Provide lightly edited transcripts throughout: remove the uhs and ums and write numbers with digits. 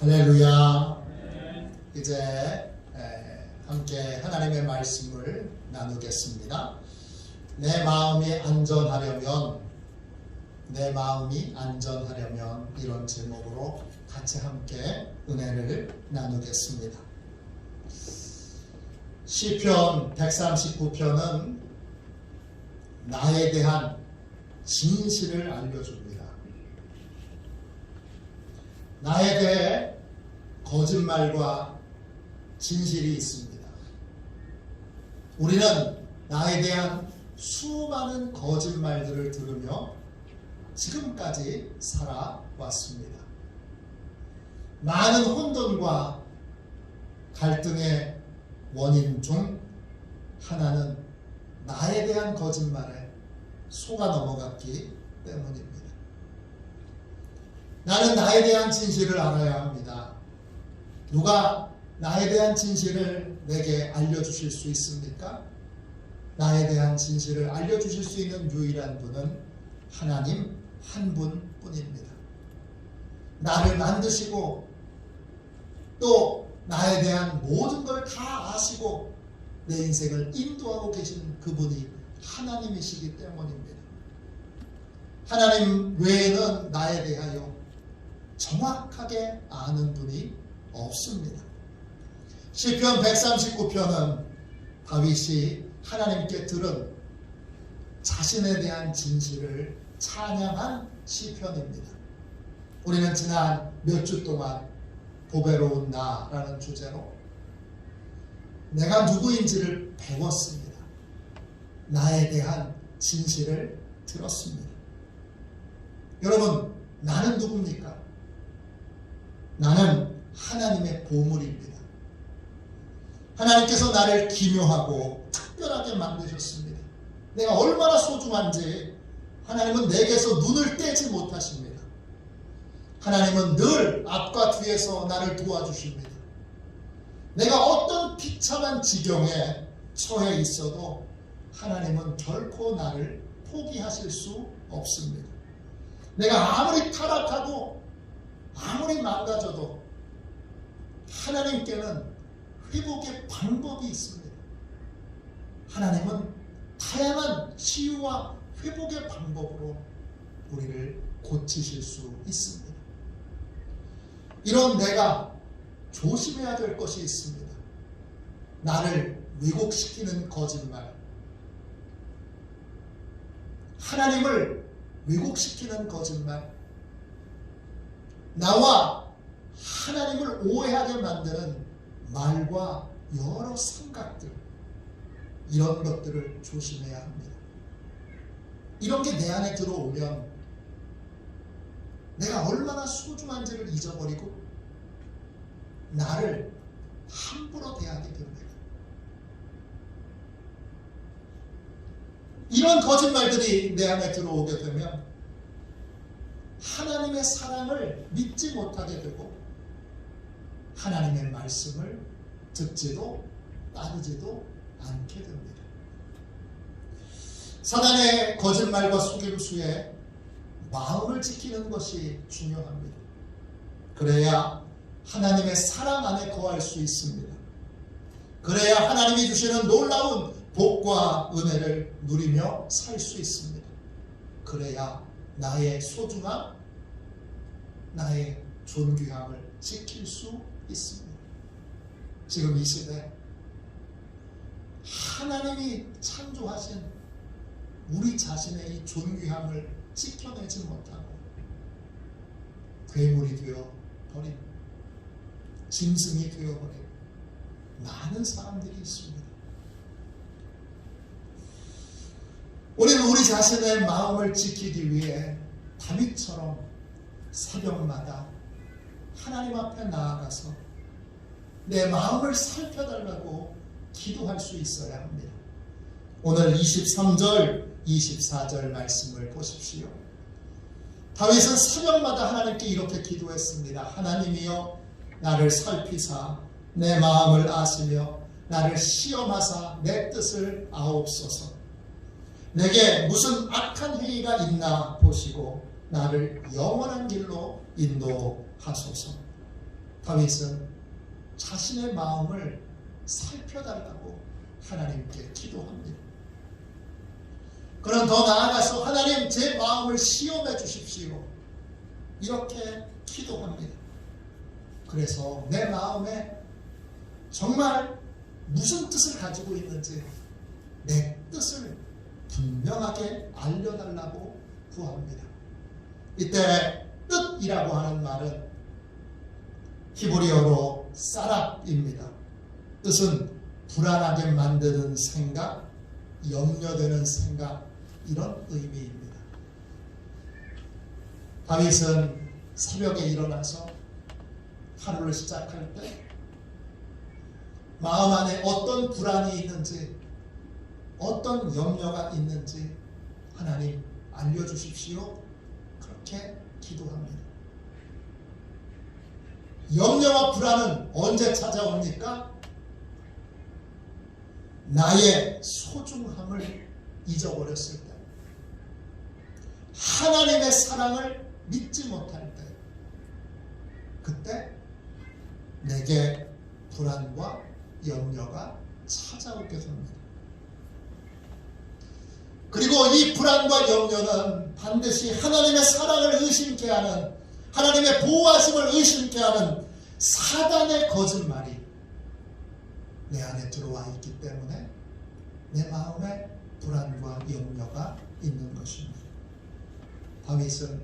할렐루야. 이제 함께 하나님의 말씀을 나누겠습니다. 내 마음이 안전하려면 이런 제목으로 같이 함께 은혜를 나누겠습니다. 시편 139편은 나에 대한 진실을 알려줍니다. 나에 대해 거짓말과 진실이 있습니다. 우리는 나에 대한 수많은 거짓말들을 들으며 지금까지 살아왔습니다. 많은 혼돈과 갈등의 원인 중 하나는 나에 대한 거짓말에 속아 넘어갔기 때문입니다. 나는 나에 대한 진실을 알아야 합니다. 누가 나에 대한 진실을 내게 알려주실 수 있습니까? 나에 대한 진실을 알려주실 수 있는 유일한 분은 하나님 한 분뿐입니다. 나를 만드시고 또 나에 대한 모든 걸 다 아시고 내 인생을 인도하고 계신 그분이 하나님이시기 때문입니다. 하나님 외에는 나에 대하여 정확하게 아는 분이 없습니다. 시편 139편은 다윗이 하나님께 들은 자신에 대한 진실을 찬양한 시편입니다. 우리는 지난 몇 주 동안 보배로운 나라는 주제로 내가 누구인지를 배웠습니다. 나에 대한 진실을 들었습니다. 여러분, 나는 누굽니까? 나는 하나님의 보물입니다. 하나님께서 나를 기묘하고 특별하게 만드셨습니다. 내가 얼마나 소중한지 하나님은 내게서 눈을 떼지 못하십니다. 하나님은 늘 앞과 뒤에서 나를 도와주십니다. 내가 어떤 비참한 지경에 처해 있어도 하나님은 결코 나를 포기하실 수 없습니다. 내가 아무리 타락하고 아무리 망가져도 하나님께는 회복의 방법이 있습니다. 하나님은 다양한 치유와 회복의 방법으로 우리를 고치실 수 있습니다. 이런 내가 조심해야 될 것이 있습니다. 나를 왜곡시키는 거짓말, 하나님을 왜곡시키는 거짓말, 나와 하나님을 오해하게 만드는 말과 여러 생각들, 이런 것들을 조심해야 합니다. 이런 게 내 안에 들어오면 내가 얼마나 소중한지를 잊어버리고 나를 함부로 대하게 됩니다. 이런 거짓말들이 내 안에 들어오게 되면 하나님의 사랑을 믿지 못하게 되고 하나님의 말씀을 듣지도 따르지도 않게 됩니다. 사단의 거짓말과 속임수에 마음을 지키는 것이 중요합니다. 그래야 하나님의 사랑 안에 거할 수 있습니다. 그래야 하나님이 주시는 놀라운 복과 은혜를 누리며 살 수 있습니다. 그래야 나의 소중함, 나의 존귀함을 지킬 수 있습니다. 지금 이 시대 하나님이 창조하신 우리 자신의 이 존귀함을 지켜내지 못하고 괴물이 되어버린, 짐승이 되어버린 많은 사람들이 있습니다. 우리는 우리 자신의 마음을 지키기 위해 다윗처럼 새벽마다 하나님 앞에 나아가서 내 마음을 살펴달라고 기도할 수 있어야 합니다. 오늘 23절, 24절 말씀을 보십시오. 다윗은 새벽마다 하나님께 이렇게 기도했습니다. 하나님이여 나를 살피사 내 마음을 아시며 나를 시험하사 내 뜻을 아옵소서. 내게 무슨 악한 행위가 있나 보시고 나를 영원한 길로 인도하소서. 다윗은 자신의 마음을 살펴달라고 하나님께 기도합니다. 그는 더 나아가서 하나님 제 마음을 시험해 주십시오. 이렇게 기도합니다. 그래서 내 마음에 정말 무슨 뜻을 가지고 있는지 내 뜻을 분명하게 알려달라고 구합니다. 이때 뜻이라고 하는 말은 히브리어로 사락입니다. 뜻은 불안하게 만드는 생각, 염려되는 생각, 이런 의미입니다. 다윗은 새벽에 일어나서 하루를 시작할 때 마음 안에 어떤 불안이 있는지, 어떤 염려가 있는지 하나님 알려주십시오. 그렇게 기도합니다. 염려와 불안은 언제 찾아옵니까? 나의 소중함을 잊어버렸을 때, 하나님의 사랑을 믿지 못할 때, 그때 내게 불안과 염려가 찾아오게 됩니다. 그리고 이 불안과 염려는 반드시 하나님의 사랑을 의심케 하는, 하나님의 보호하심을 의심케 하는 사단의 거짓말이 내 안에 들어와 있기 때문에 내 마음에 불안과 염려가 있는 것입니다. 다윗은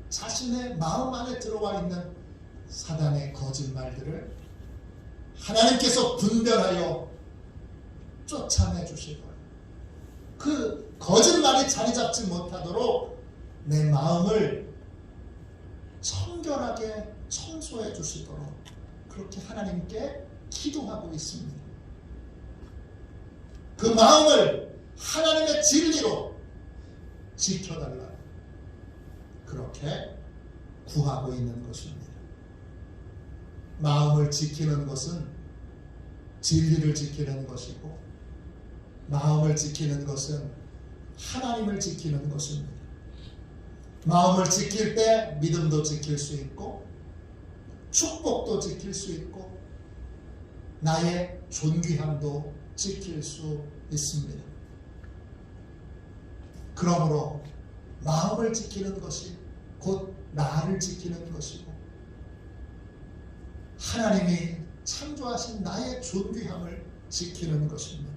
자신의 마음 안에 들어와 있는 사단의 거짓말들을 하나님께서 분별하여 쫓아내 주시고, 그 거짓말이 자리 잡지 못하도록 내 마음을 청결하게 청소해 주시도록 그렇게 하나님께 기도하고 있습니다. 그 마음을 하나님의 진리로 지켜달라, 그렇게 구하고 있는 것입니다. 마음을 지키는 것은 진리를 지키는 것이고, 마음을 지키는 것은 하나님을 지키는 것입니다. 마음을 지킬 때 믿음도 지킬 수 있고, 축복도 지킬 수 있고, 나의 존귀함도 지킬 수 있습니다. 그러므로 마음을 지키는 것이 곧 나를 지키는 것이고, 하나님이 창조하신 나의 존귀함을 지키는 것입니다.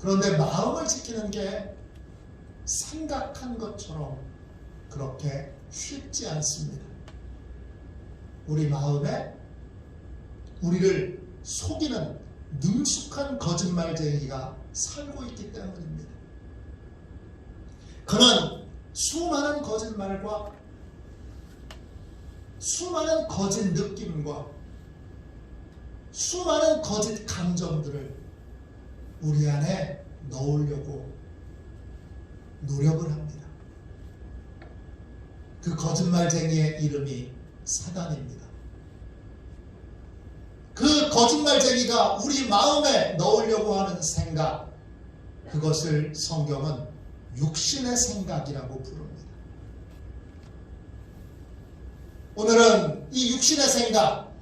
그런데 마음을 지키는 게 생각한 것처럼 그렇게 쉽지 않습니다. 우리 마음에 우리를 속이는 능숙한 거짓말쟁이가 살고 있기 때문입니다. 그는 수많은 거짓말과 수많은 거짓 느낌과 수많은 거짓 감정들을 우리 안에 넣으려고 노력을 합니다. 그 거짓말쟁이의 이름이 사단입니다. 그 거짓말쟁이가 우리 마음에 넣으려고 하는 생각, 그것을 성경은 육신의 생각이라고 부릅니다. 오늘은 이 육신의 생각,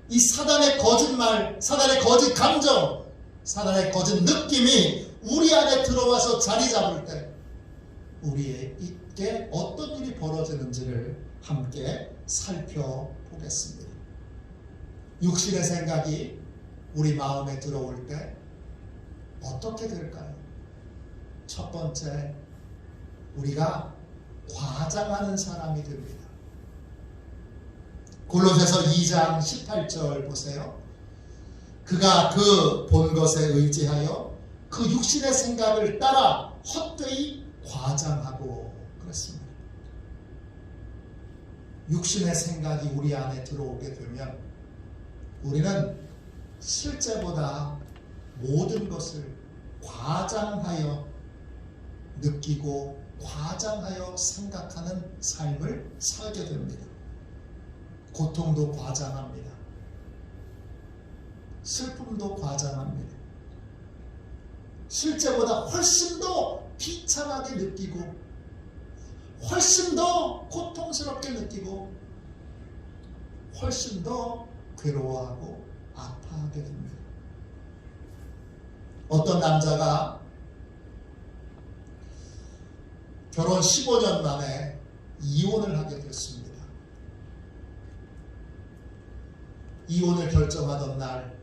이 사단의 거짓말, 사단의 거짓 감정, 사단의 거짓 느낌이 우리 안에 들어와서 자리 잡을 때 우리에게 어떤 일이 벌어지는지를 함께 살펴보겠습니다. 육신의 생각이 우리 마음에 들어올 때 어떻게 될까요? 첫 번째, 우리가 과장하는 사람이 됩니다. 골로새서 2장 18절 보세요. 그가 그 본 것에 의지하여 그 육신의 생각을 따라 헛되이 과장하고 그랬습니다. 육신의 생각이 우리 안에 들어오게 되면 우리는 실제보다 모든 것을 과장하여 느끼고 과장하여 생각하는 삶을 살게 됩니다. 고통도 과장합니다. 슬픔도 과장합니다. 실제보다 훨씬 더 비참하게 느끼고 훨씬 더 고통스럽게 느끼고 훨씬 더 괴로워하고 아파하게 됩니다. 어떤 남자가 결혼 15년 만에 이혼을 하게 됐습니다. 이혼을 결정하던 날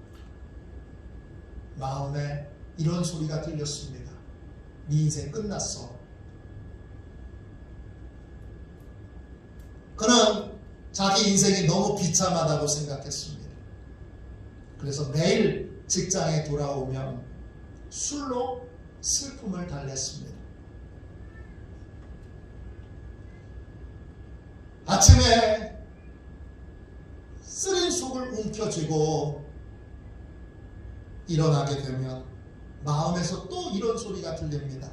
마음에 이런 소리가 들렸습니다. 네 인생 끝났어. 그는 자기 인생이 너무 비참하다고 생각했습니다. 그래서 매일 직장에 돌아오면 술로 슬픔을 달랬습니다. 아침에 쓰린 속을 움켜쥐고 일어나게 되면 마음에서 또 이런 소리가 들립니다.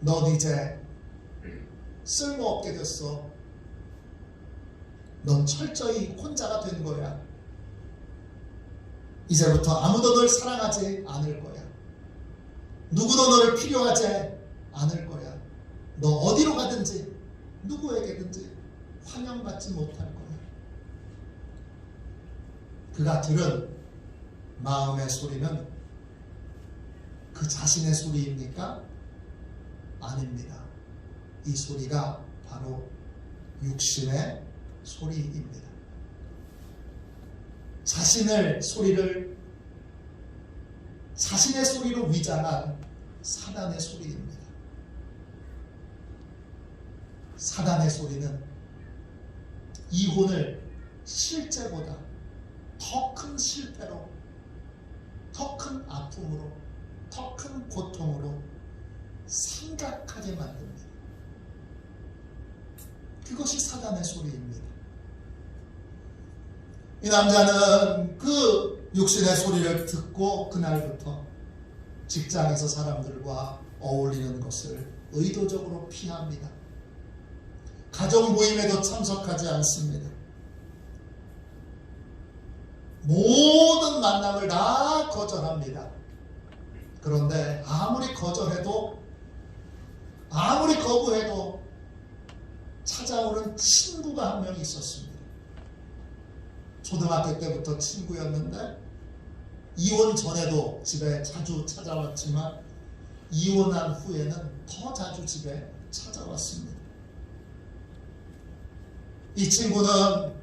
넌 이제 쓸모없게 됐어. 넌 철저히 혼자가 된 거야. 이제부터 아무도 널 사랑하지 않을 거야. 누구도 너를 필요하지 않을 거야. 너 어디로 가든지 누구에게든지 환영받지 못할 거야. 그가 들은 마음의 소리는 그 자신의 소리입니까? 아닙니다. 이 소리가 바로 육신의 소리입니다. 자신의 소리로 위장한 사단의 소리입니다. 사단의 소리는 이혼을 실제보다 더 큰 실패로, 더 큰 아픔으로, 더 큰 고통으로 생각하게 만듭니다. 그것이 사단의 소리입니다. 이 남자는 그 육신의 소리를 듣고 그날부터 직장에서 사람들과 어울리는 것을 의도적으로 피합니다. 가족 모임에도 참석하지 않습니다. 모든 만남을 다 거절합니다. 그런데 아무리 거절해도, 아무리 거부해도 찾아오는 친구가 한 명 있었습니다. 초등학교 때부터 친구였는데 이혼 전에도 집에 자주 찾아왔지만 이혼한 후에는 더 자주 집에 찾아왔습니다. 이 친구는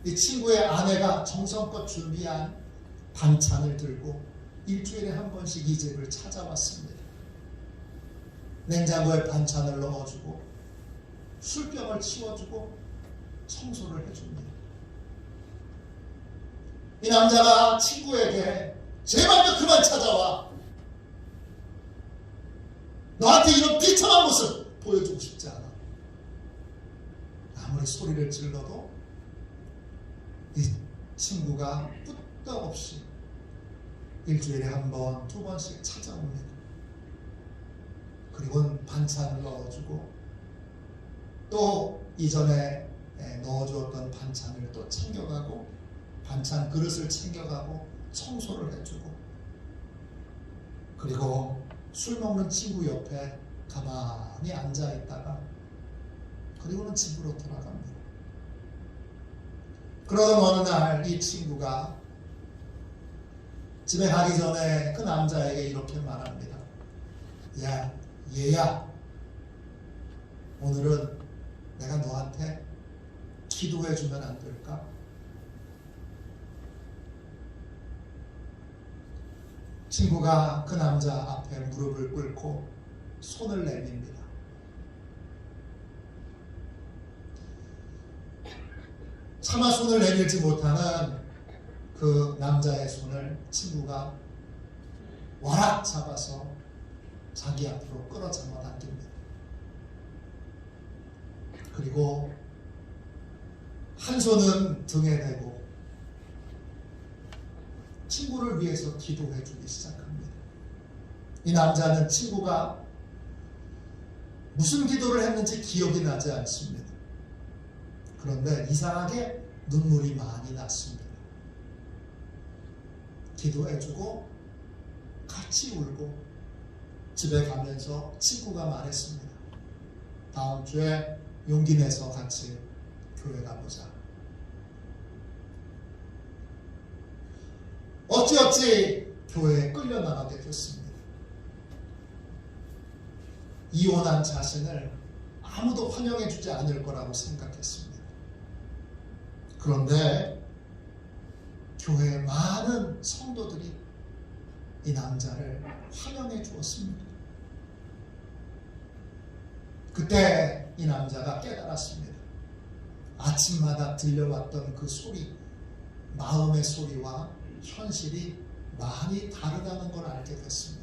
이 친구의 아내가 정성껏 준비한 반찬을 들고 일주일에 한 번씩 이 집을 찾아왔습니다. 냉장고에 반찬을 넣어주고 술병을 치워주고 청소를 해줍니다. 이 남자가 친구에게 제발 좀 그만 찾아와. 너한테 이런 비참한 모습 보여주고 싶지 않아. 아무리 소리를 질러도 이 친구가 끄떡없이 일주일에 한 번, 두 번씩 찾아옵니다. 그리고 반찬을 넣어주고 또 이전에 넣어주었던 반찬을 또 챙겨가고 반찬 그릇을 챙겨가고 청소를 해주고 그리고 술 먹는 친구 옆에 가만히 앉아있다가 그리고는 집으로 돌아갑니다. 그러던 어느 날 이 친구가 집에 가기 전에 그 남자에게 이렇게 말합니다. 야, 얘야, 오늘은 내가 너한테 기도해주면 안 될까? 친구가 그 남자 앞에 무릎을 꿇고 손을 내밉니다. 차마 손을 내밀지 못하는 그 남자의 손을 친구가 와락 잡아서 자기 앞으로 끌어 잡아당깁니다. 그리고 한 손은 등에 대고 친구를 위해서 기도해 주기 시작합니다. 이 남자는 친구가 무슨 기도를 했는지 기억이 나지 않습니다. 그런데 이상하게 눈물이 많이 났습니다. 기도해주고 같이 울고 집에 가면서 친구가 말했습니다. 다음 주에 용기 내서 같이 교회 가보자. 어찌어찌 교회에 끌려나가게 됐습니다. 이혼한 자신을 아무도 환영해주지 않을 거라고 생각했습니다. 그런데 교회의 많은 성도들이 이 남자를 환영해 주었습니다. 그때 이 남자가 깨달았습니다. 아침마다 들려왔던 그 소리, 마음의 소리와 현실이 많이 다르다는 걸 알게 됐습니다.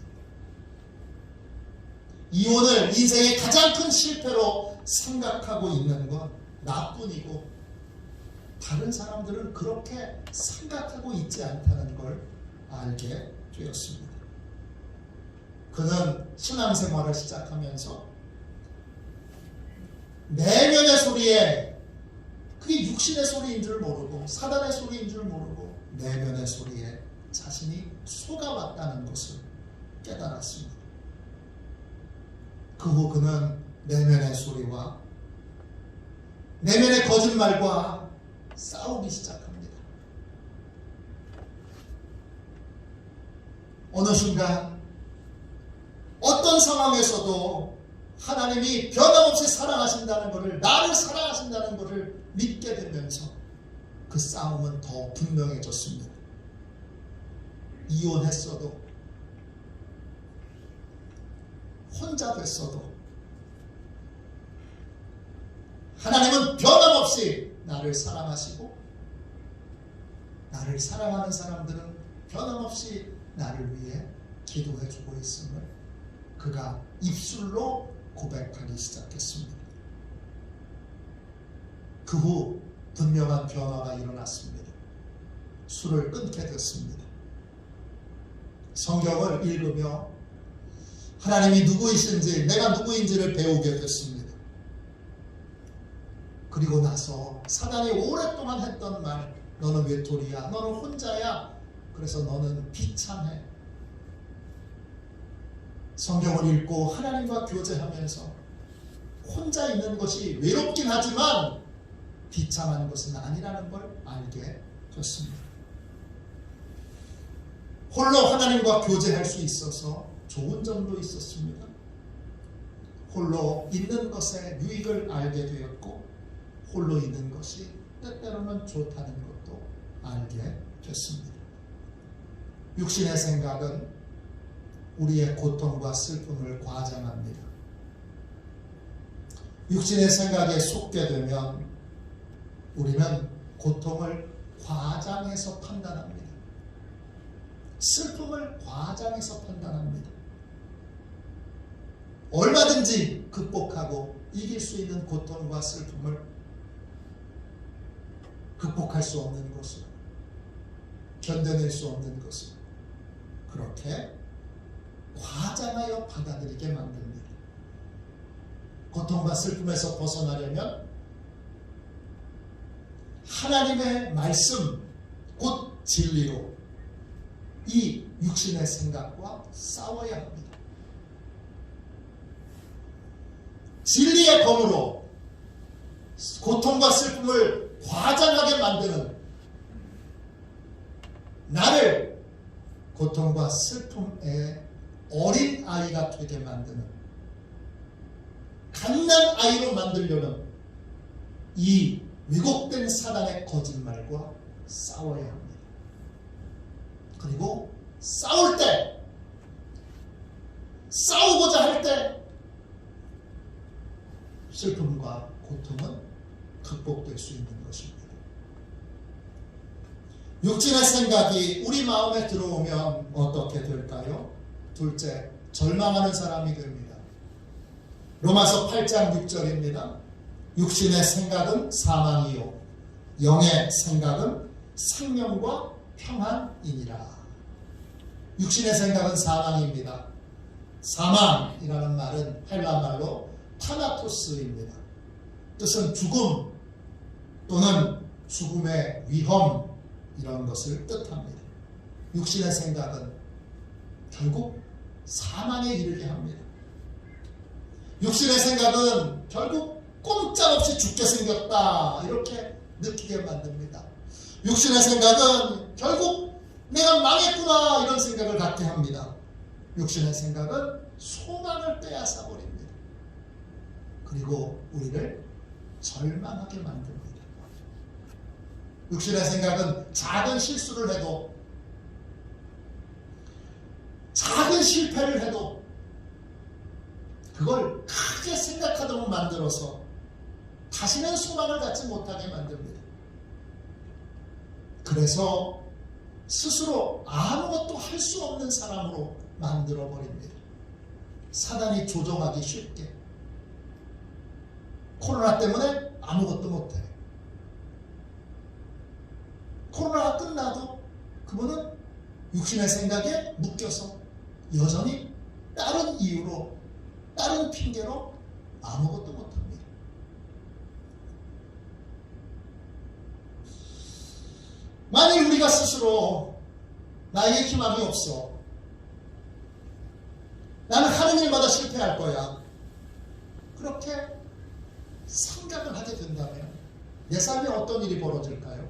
이혼을 인생의 가장 큰 실패로 생각하고 있는 건 나뿐이고 다른 사람들은 그렇게 생각하고 있지 않다는 걸 알게 되었습니다. 그는 신앙생활을 시작하면서 내면의 소리에 그게 육신의 소리인 줄 모르고 사단의 소리인 줄 모르고 내면의 소리에 자신이 속아왔다는 것을 깨달았습니다. 그 후 그는 내면의 소리와 내면의 거짓말과 싸우기 시작합니다. 어느 순간 어떤 상황에서도 하나님이 변함없이 사랑하신다는 것을, 나를 사랑하신다는 것을 믿게 되면서 그 싸움은 더 분명해졌습니다. 이혼했어도 혼자 됐어도 하나님은 변함없이 나를 사랑하시고 나를 사랑하는 사람들은 변함없이 나를 위해 기도해주고 있음을 그가 입술로 고백하기 시작했습니다. 그 후 분명한 변화가 일어났습니다. 술을 끊게 됐습니다. 성경을 읽으며 하나님이 누구이신지, 내가 누구인지를 배우게 됐습니다. 그리고 나서 사단이 오랫동안 했던 말, 너는 외톨이야, 너는 혼자야, 그래서 너는 비참해. 성경을 읽고 하나님과 교제하면서 혼자 있는 것이 외롭긴 하지만 비참한 것은 아니라는 걸 알게 됐습니다. 홀로 하나님과 교제할 수 있어서 좋은 점도 있었습니다. 홀로 있는 것의 유익을 알게 되었고 홀로 있는 것이 때때로는 좋다는 것도 알게 됐습니다. 육신의 생각은 우리의 고통과 슬픔을 과장합니다. 육신의 생각에 속게 되면 우리는 고통을 과장해서 판단합니다. 슬픔을 과장해서 판단합니다. 얼마든지 극복하고 이길 수 있는 고통과 슬픔을 극복할 수 없는 것을, 견뎌낼 수 없는 것을 그렇게 과장하여 받아들이게 만듭니다. 고통과 슬픔에서 벗어나려면 하나님의 말씀, 곧 진리로 이 육신의 생각과 싸워야 합니다. 진리의 검으로 고통과 슬픔을 과장하게 만드는, 나를 고통과 슬픔의 어린 아이가 되게 만드는, 갓난 아이로 만들려는 이 왜곡된 사단의 거짓말과 싸워야 합니다. 그리고 싸울 때, 싸우고자 할 때 슬픔과 고통은 극복될 수 있는 것입니다. 육신의 생각이 우리 마음에 들어오면 어떻게 될까요? 둘째, 절망하는 사람이 됩니다. 로마서 8장 6절입니다. 육신의 생각은 사망이요 영의 생각은 생명과 평안이니라. 육신의 생각은 사망입니다. 사망이라는 말은 헬라말로 타나토스입니다. 뜻은 죽음 또는 죽음의 위험, 이런 것을 뜻합니다. 육신의 생각은 결국 사망에 이르게 합니다. 육신의 생각은 결국 꼼짝없이 죽게 생겼다, 이렇게 느끼게 만듭니다. 육신의 생각은 결국 내가 망했구나 이런 생각을 갖게 합니다. 육신의 생각은 소망을 빼앗아 버립니다. 그리고 우리를 절망하게 만듭니다. 육신의 생각은 작은 실수를 해도, 작은 실패를 해도 그걸 크게 생각하도록 만들어서 다시는 소망을 갖지 못하게 만듭니다. 그래서 스스로 아무것도 할 수 없는 사람으로 만들어버립니다. 사단이 조종하기 쉽게. 코로나 때문에 아무것도 못해. 코로나가 끝나도 그분은 육신의 생각에 묶여서 여전히 다른 이유로, 다른 핑계로 아무것도 못합니다. 만일 우리가 스스로 나에게 희망이 없어, 나는 하는 일마다 실패할 거야, 그렇게 생각을 하게 된다면 내 삶에 어떤 일이 벌어질까요?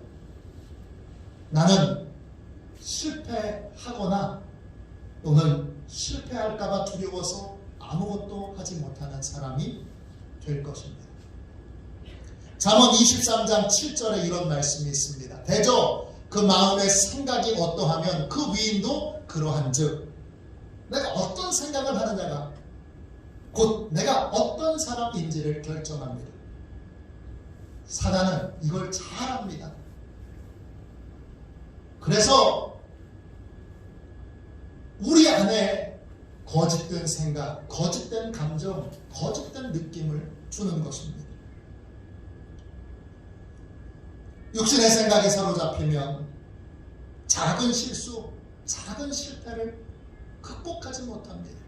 나는 실패하거나 또는 실패할까봐 두려워서 아무것도 하지 못하는 사람이 될 것입니다. 잠언 23장 7절에 이런 말씀이 있습니다. 대저 그 마음의 생각이 어떠하면 그 위인도 그러한즉, 내가 어떤 생각을 하느냐가 곧 내가 어떤 사람인지를 결정합니다. 사단은 이걸 잘 압니다. 그래서 우리 안에 거짓된 생각, 거짓된 감정, 거짓된 느낌을 주는 것입니다. 육신의 생각에 사로잡히면 작은 실수, 작은 실패를 극복하지 못합니다.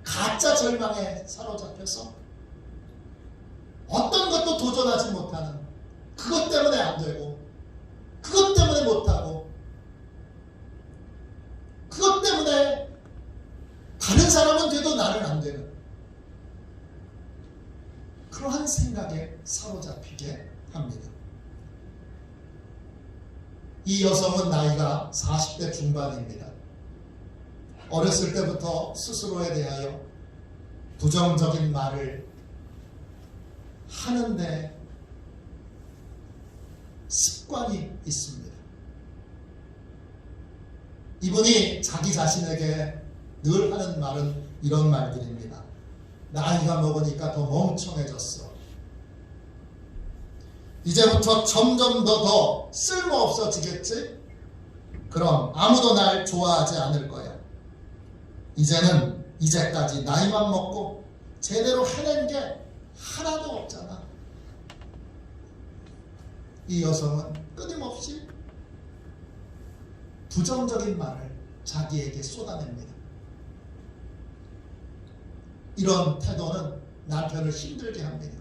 가짜 절망에 사로잡혀서 어떤 것도 도전하지 못하는, 그것 때문에 안 되고, 그것 때문에 못하고, 그것 때문에 다른 사람은 돼도 나는 안 되는 그러한 생각에 사로잡히게 합니다. 이 여성은 나이가 40대 중반입니다. 어렸을 때부터 스스로에 대하여 부정적인 말을 하는데 습관이 있습니다. 이분이 자기 자신에게 늘 하는 말은 이런 말들입니다. 나이가 먹으니까 더 멍청해졌어. 이제부터 점점 더 쓸모없어지겠지? 그럼 아무도 날 좋아하지 않을 거야. 이제는 이제까지 나이만 먹고 제대로 해낸 게 하나도 없잖아. 이 여성은 끊임없이 부정적인 말을 자기에게 쏟아냅니다. 이런 태도는 남편을 힘들게 합니다.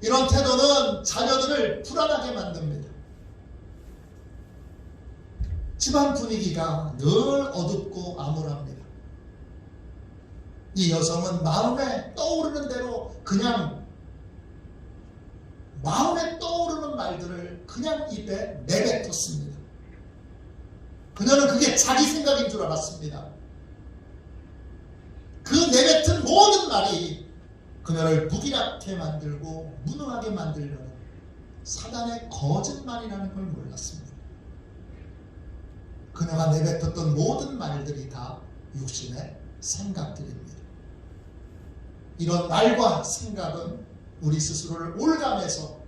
이런 태도는 자녀들을 불안하게 만듭니다. 집안 분위기가 늘 어둡고 암울합니다. 이 여성은 마음에 떠오르는 대로 그냥 마음에 떠오르는 말들을 그냥 입에 내뱉었습니다. 그녀는 그게 자기 생각인 줄 알았습니다. 그 내뱉은 모든 말이 그녀를 무기력하게 만들고 무능하게 만들려는 사단의 거짓말이라는 걸 몰랐습니다. 그녀가 내뱉었던 모든 말들이 다 육신의 생각들입니다. 이런 말과 생각은 우리 스스로를 올감해서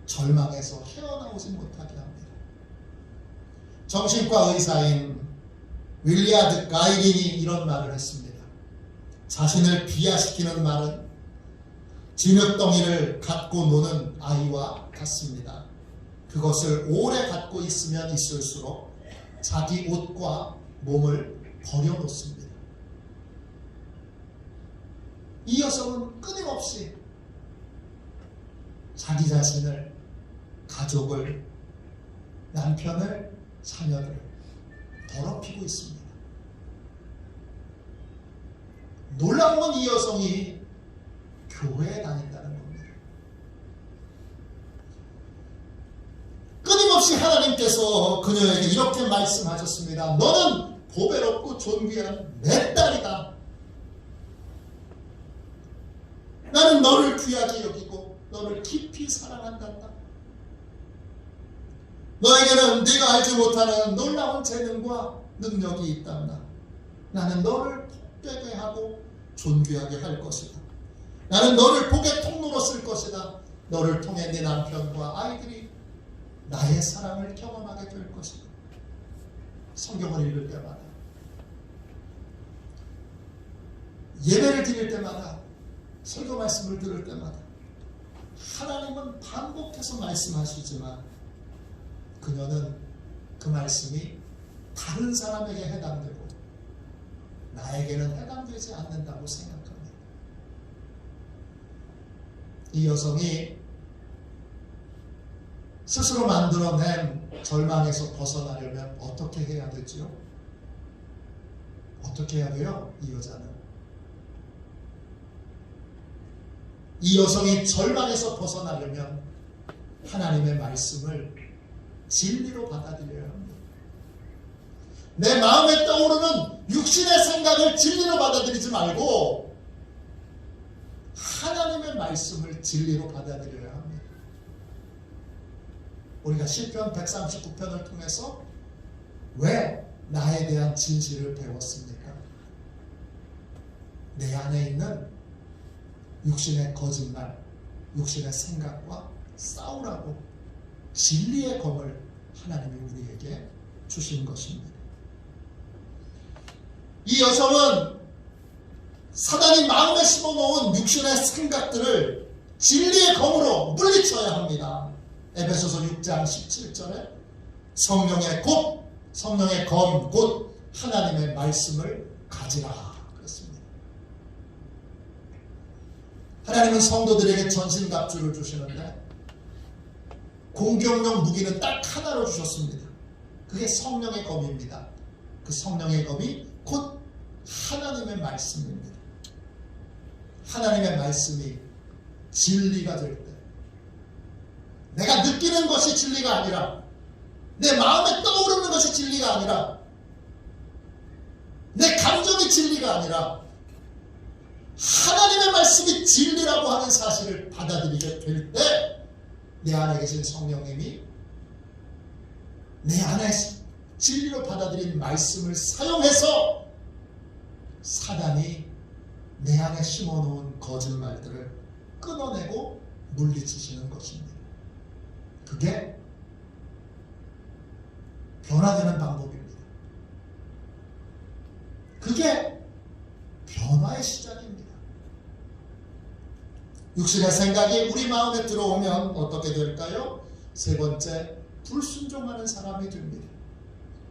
절망에서 헤어나오지 못하게 합니다. 정신과 의사인 윌리아드 가이린이 이런 말을 했습니다. 자신을 비하시키는 말은 진흙덩이를 갖고 노는 아이와 같습니다. 그것을 오래 갖고 있으면 있을수록 자기 옷과 몸을 버려놓습니다. 이 여성은 끊임없이 자기 자신을, 가족을, 남편을, 자녀를 더럽히고 있습니다. 놀라운 건 이 여성이 교회에 다닌다는 겁니다. 하나님께서 그녀에게 이렇게 말씀하셨습니다. 너는 보배롭고 존귀한 내 딸이다. 나는 너를 귀하게 여기고 너를 깊이 사랑한단다. 너에게는 네가 알지 못하는 놀라운 재능과 능력이 있단다. 나는 너를 복되게 하고 존귀하게 할 것이다. 나는 너를 복의 통로로 쓸 것이다. 너를 통해 네 남편과 아이들이 나의 사랑을 경험하게 될 것이다. 성경을 읽을 때마다, 예배를 드릴 때마다, 설교 말씀을 들을 때마다 하나님은 반복해서 말씀하시지만 그녀는 그 말씀이 다른 사람에게 해당되고 나에게는 해당되지 않는다고 생각합니다. 이 여성이 스스로 만들어낸 절망에서 벗어나려면 어떻게 해야 되지요? 어떻게 해야 돼요? 이 여자는. 이 여성이 절망에서 벗어나려면 하나님의 말씀을 진리로 받아들여야 합니다. 내 마음에 떠오르는 육신의 생각을 진리로 받아들이지 말고 하나님의 말씀을 진리로 받아들여야 합니다. 우리가 시편 139편을 통해서 왜 나에 대한 진실을 배웠습니까? 내 안에 있는 육신의 거짓말, 육신의 생각과 싸우라고 진리의 검을 하나님이 우리에게 주신 것입니다. 이 여성은 사단이 마음에 심어놓은 육신의 생각들을 진리의 검으로 물리쳐야 합니다. 에베소서 6장 17절에 성령의 검 곧 하나님의 말씀을 가지라 그랬습니다. 하나님은 성도들에게 전신갑주를 주시는데 공격용 무기는 딱 하나로 주셨습니다. 그게 성령의 검입니다. 그 성령의 검이 곧 하나님의 말씀입니다. 하나님의 말씀이 진리가 될 때, 내가 느끼는 것이 진리가 아니라, 내 마음에 떠오르는 것이 진리가 아니라, 내 감정이 진리가 아니라 하나님의 말씀이 진리라고 하는 사실을 받아들이게 될 때 내 안에 계신 성령님이 내 안에 진리로 받아들인 말씀을 사용해서 사단이 내 안에 심어놓은 거짓말들을 끊어내고 물리치시는 것입니다. 그게 변화되는 방법입니다. 그게 변화의 시작입니다. 육신의 생각이 우리 마음에 들어오면 어떻게 될까요? 세 번째, 불순종하는 사람이 됩니다.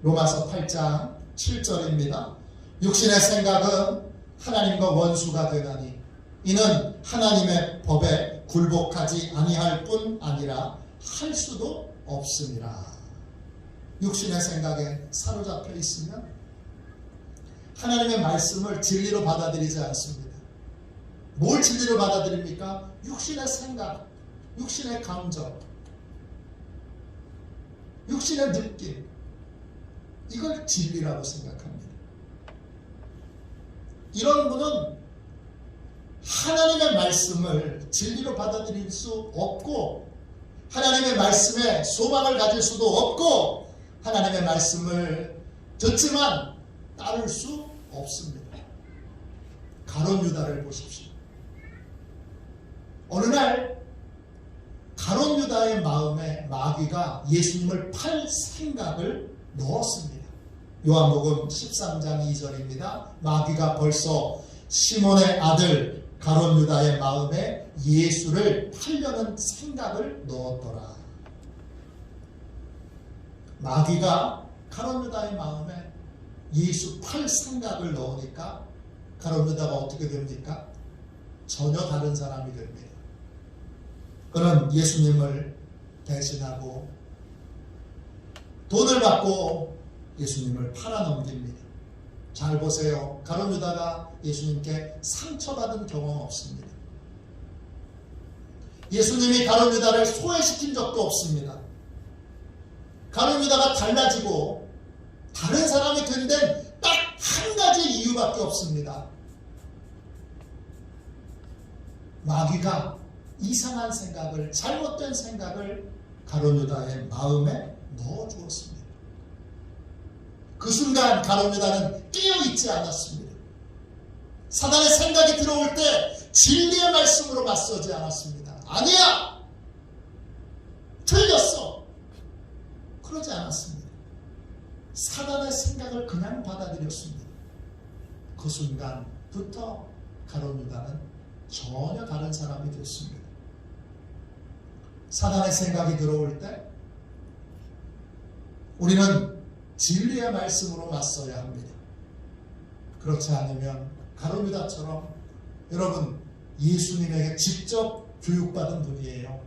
로마서 8장 7절입니다. 육신의 생각은 하나님과 원수가 되나니 이는 하나님의 법에 굴복하지 아니할 뿐 아니라 할 수도 없습니다. 육신의 생각에 사로잡혀 있으면 하나님의 말씀을 진리로 받아들이지 않습니다. 뭘 진리로 받아들입니까? 육신의 생각, 육신의 감정, 육신의 느낌, 이걸 진리라고 생각합니다. 이런 분은 하나님의 말씀을 진리로 받아들일 수 없고 하나님의 말씀에 소망을 가질 수도 없고 하나님의 말씀을 듣지만 따를 수 없습니다. 가룟 유다를 보십시오. 어느 날 가룟 유다의 마음에 마귀가 예수님을 팔 생각을 넣었습니다. 요한복음 13장 2절입니다. 마귀가 벌써 시몬의 아들 가룟 유다의 마음에 예수를 팔려는 생각을 넣었더라. 마귀가 가룟 유다의 마음에 예수 팔 생각을 넣으니까 가룟 유다가 어떻게 됩니까? 전혀 다른 사람이 됩니다. 그는 예수님을 대신하고 돈을 받고 예수님을 팔아넘깁니다. 잘 보세요. 가룟 유다가 예수님께 상처받은 경험 없습니다. 예수님이 가룟 유다를 소외시킨 적도 없습니다. 가룟 유다가 달라지고 다른 사람이 된 데는 딱 한 가지 이유밖에 없습니다. 마귀가 이상한 생각을, 잘못된 생각을 가룟 유다의 마음에 넣어주었습니다. 그 순간 가룟 유다는 깨어있지 않았습니다. 사단의 생각이 들어올 때 진리의 말씀으로 맞서지 않았습니다. 아니야! 틀렸어! 그러지 않았습니다. 사단의 생각을 그냥 받아들였습니다. 그 순간부터 가룟 유다는 전혀 다른 사람이 됐습니다. 사단의 생각이 들어올 때 우리는 진리의 말씀으로 맞서야 합니다. 그렇지 않으면 가룟 유다처럼, 여러분, 예수님에게 직접 교육받은 분이에요.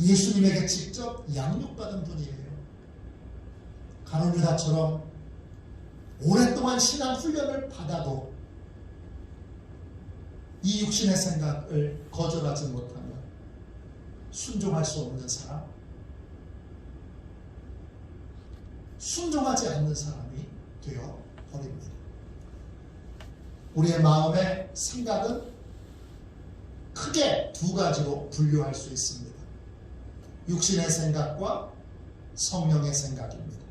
예수님에게 직접 양육받은 분이에요. 가룟 유다처럼 오랫동안 신앙 훈련을 받아도 이 육신의 생각을 거절하지 못하면 순종할 수 없는 사람, 순종하지 않는 사람이 되어 버립니다. 우리의 마음의 생각은 크게 두 가지로 분류할 수 있습니다. 육신의 생각과 성령의 생각입니다.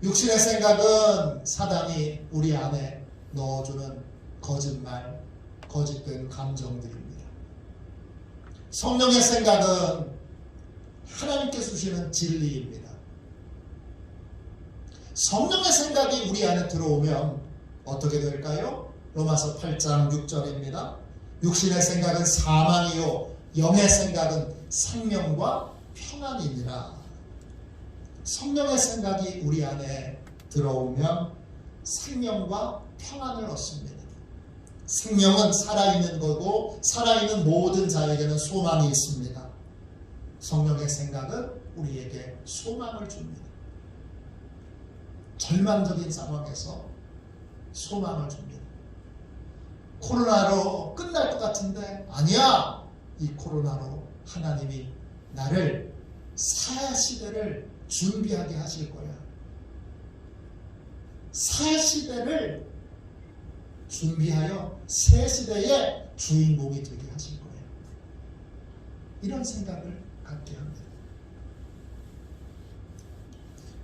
육신의 생각은 사단이 우리 안에 넣어주는 거짓말, 거짓된 감정들입니다. 성령의 생각은 하나님께서 주시는 진리입니다. 성령의 생각이 우리 안에 들어오면 어떻게 될까요? 로마서 8장 6절입니다. 육신의 생각은 사망이요 영의 생각은 생명과 평안이니라. 성령의 생각이 우리 안에 들어오면 생명과 평안을 얻습니다. 생명은 살아있는 거고 살아있는 모든 자에게는 소망이 있습니다. 성령의 생각은 우리에게 소망을 줍니다. 절망적인 상황에서 소망을 줍니다. 코로나로 끝날 것 같은데 아니야! 이 코로나로 하나님이 나를 사시대를 준비하게 하실 거야. 사시대를 준비하여 새 시대의 주인공이 되게 하실 거예요. 이런 생각을 갖게 합니다.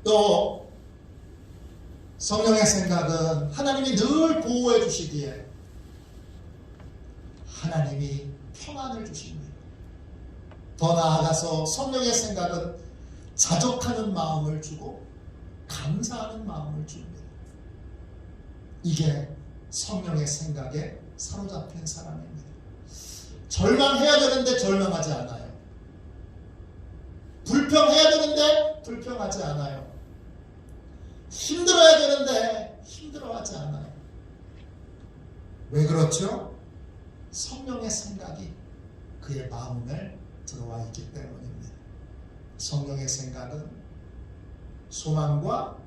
또 성령의 생각은 하나님이 늘 보호해 주시기에 하나님이 평안을 주십니다. 더 나아가서 성령의 생각은 자족하는 마음을 주고 감사하는 마음을 줍니다. 이게 성령의 생각에 사로잡힌 사람입니다. 절망해야 되는데 절망하지 않아요. 불평해야 되는데 불평하지 않아요. 힘들어야 되는데 힘들어하지 않아요. 왜 그렇죠? 성령의 생각이 그의 마음에 들어와 있기 때문입니다. 성령의 생각은 소망과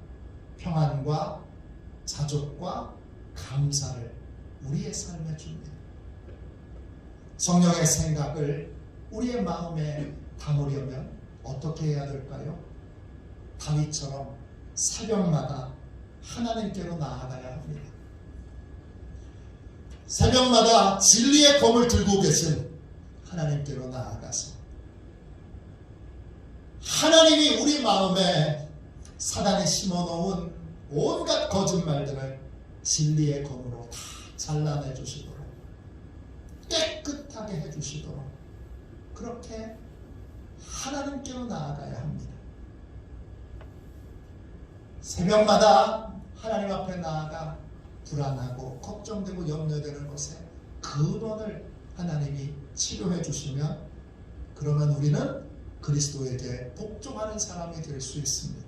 평안과 자족과 감사를 우리의 삶에 줍니다. 성령의 생각을 우리의 마음에 담으려면 어떻게 해야 될까요? 다윗처럼 새벽마다 하나님께로 나아가야 합니다. 새벽마다 진리의 검을 들고 계신 하나님께로 나아가서 하나님이 우리 마음에 사단이 심어놓은 온갖 거짓말들을 진리의 검으로 다 잘라내 주시도록 깨끗하게 해주시도록 그렇게 하나님께로 나아가야 합니다. 새벽마다 하나님 앞에 나아가 불안하고 걱정되고 염려되는 것에 근원을 하나님이 치료해 주시면 그러면 우리는 그리스도에게 복종하는 사람이 될 수 있습니다.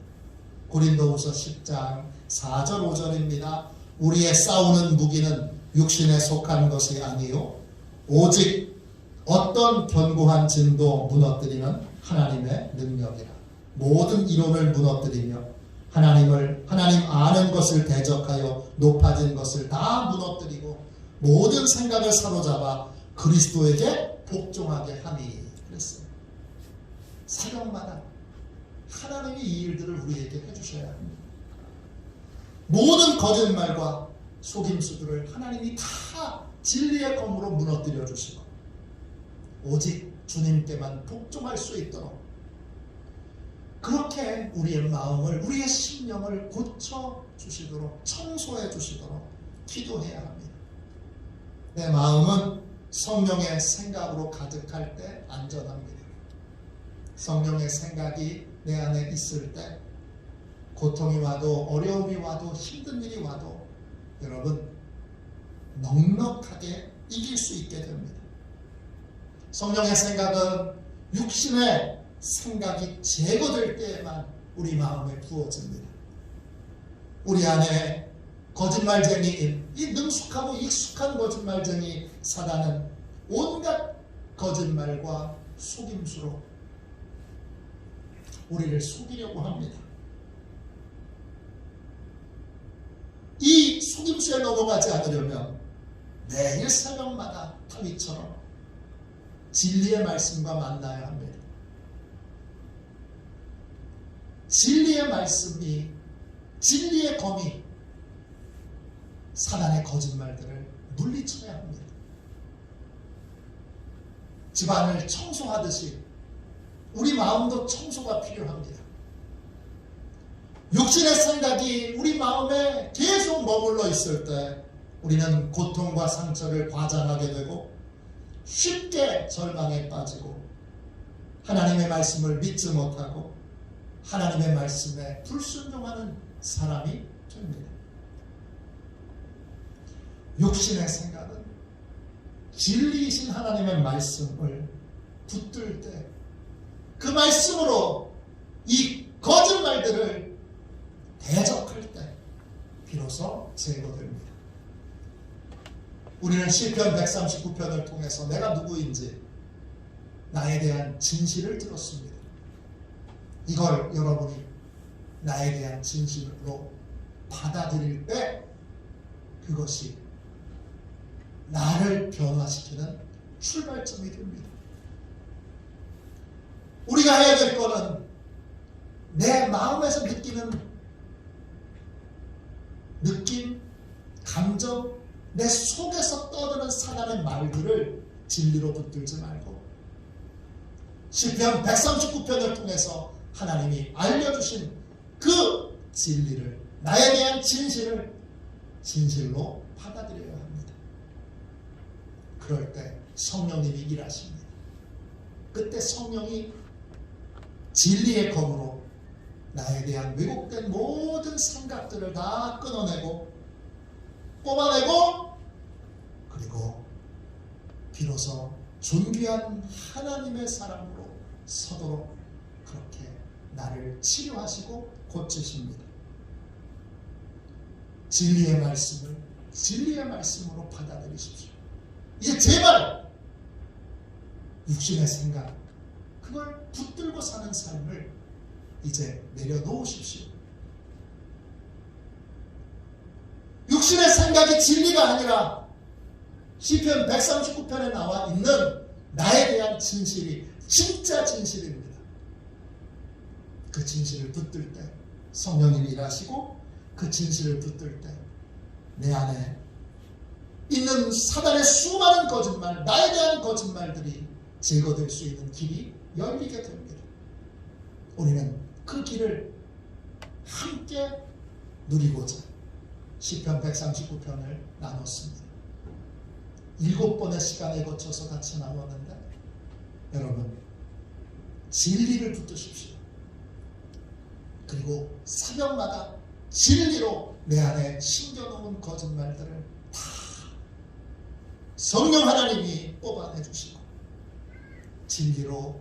고린도후서 10장 4절 5절입니다. 우리의 싸우는 무기는 육신에 속한 것이 아니요 오직 어떤 견고한 진도 무너뜨리는 하나님의 능력이라. 모든 이론을 무너뜨리며 하나님 아는 것을 대적하여 높아진 것을 다 무너뜨리고 모든 생각을 사로잡아 그리스도에게 복종하게 하니 그랬어요. 사역마다 하나님이 이 일들을 우리에게 해주셔야 합니다. 모든 거짓말과 속임수들을 하나님이 다 진리의 검으로 무너뜨려 주시고 오직 주님께만 복종할 수 있도록 그렇게 우리의 마음을, 우리의 심령을 고쳐 주시도록, 청소해 주시도록 기도해야 합니다. 내 마음은 성령의 생각으로 가득할 때 안전합니다. 성령의 생각이 내 안에 있을 때 고통이 와도, 어려움이 와도, 힘든 일이 와도 여러분 넉넉하게 이길 수 있게 됩니다. 성령의 생각은 육신의 생각이 제거될 때에만 우리 마음에 부어집니다. 우리 안에 거짓말쟁이인, 이 능숙하고 익숙한 거짓말쟁이 사단은 온갖 거짓말과 속임수로 우리를 속이려고 합니다. 이 속임수에 넘어가지 않으려면 매일 새벽마다 다윗처럼 진리의 말씀과 만나야 합니다. 진리의 말씀이, 진리의 검이 사단의 거짓말들을 물리쳐야 합니다. 집안을 청소하듯이 우리 마음도 청소가 필요합니다. 육신의 생각이 우리 마음에 계속 머물러 있을 때 우리는 고통과 상처를 과장하게 되고 쉽게 절망에 빠지고 하나님의 말씀을 믿지 못하고 하나님의 말씀에 불순종하는 사람이 됩니다. 육신의 생각은 진리이신 하나님의 말씀을 붙들 때 그 말씀으로 이 거짓말들을 대적할 때 비로소 제거됩니다. 우리는 시편 139편을 통해서 내가 누구인지 나에 대한 진실을 들었습니다. 이걸 여러분이 나에 대한 진실로 받아들일 때 그것이 나를 변화시키는 출발점이 됩니다. 우리가 해야 될 거는 내 마음에서 느끼는 느낌, 감정, 내 속에서 떠드는 사단의 말들을 진리로 붙들지 말고 시편 139편을 통해서 하나님이 알려주신 그 진리를, 나에 대한 진실을 진실로 받아들여야 합니다. 그럴 때 성령님이 일하십니다. 그때 성령이 진리의 검으로 나에 대한 왜곡된 모든 생각들을 다 끊어내고 뽑아내고 그리고 비로소 존귀한 하나님의 사람으로 서도록 그렇게 나를 치료하시고 고치십니다. 진리의 말씀을 진리의 말씀으로 받아들이십시오. 이제 제발 육신의 생각 그걸 붙들고 사는 삶을 이제 내려놓으십시오. 육신의 생각이 진리가 아니라 시편 139편에 나와 있는 나에 대한 진실이 진짜 진실입니다. 그 진실을 붙들 때 성령님이 일하시고 그 진실을 붙들 때 내 안에 있는 사단의 수많은 거짓말, 나에 대한 거짓말들이 제거될 수 있는 길이 열리게 됩니다. 우리는 그 길을 함께 누리고자 시편 139편을 나눴습니다. 7번의 시간에 거쳐서 같이 나눴는데 여러분 진리를 붙드십시오. 그리고 새벽마다 진리로 내 안에 심겨놓은 거짓말들을 다 성령 하나님이 뽑아내주시고 진리로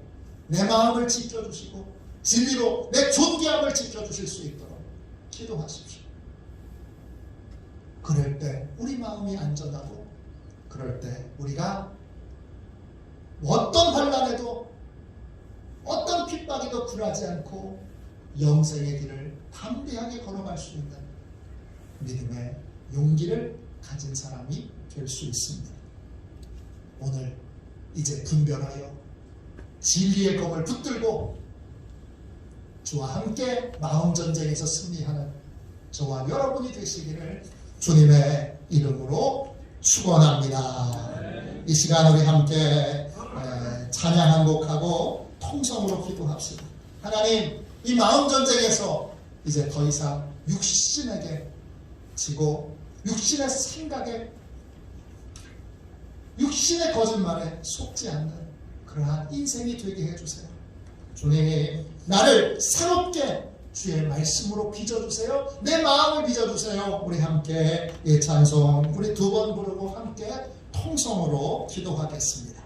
내 마음을 지켜주시고 진리로 내 존귀함을 지켜주실 수 있도록 기도하십시오. 그럴 때 우리 마음이 안전하고 그럴 때 우리가 어떤 환난에도 어떤 핍박에도 굴하지 않고 영생의 길을 담대하게 걸어갈 수 있는 믿음의 용기를 가진 사람이 될 수 있습니다. 오늘 이제 분별하여 진리의 검을 붙들고 주와 함께 마음전쟁에서 승리하는 저와 여러분이 되시기를 주님의 이름으로 축원합니다. 이 시간 우리 함께 찬양 한 곡하고 통성으로 기도합시다. 하나님, 이 마음전쟁에서 이제 더 이상 육신에게 지고 육신의 생각에 육신의 거짓말에 속지 않는 그러한 인생이 되게 해주세요. 주님이 나를 새롭게 주의 말씀으로 빚어주세요. 내 마음을 빚어주세요. 우리 함께 이 찬송 우리 두 번 부르고 함께 통성으로 기도하겠습니다.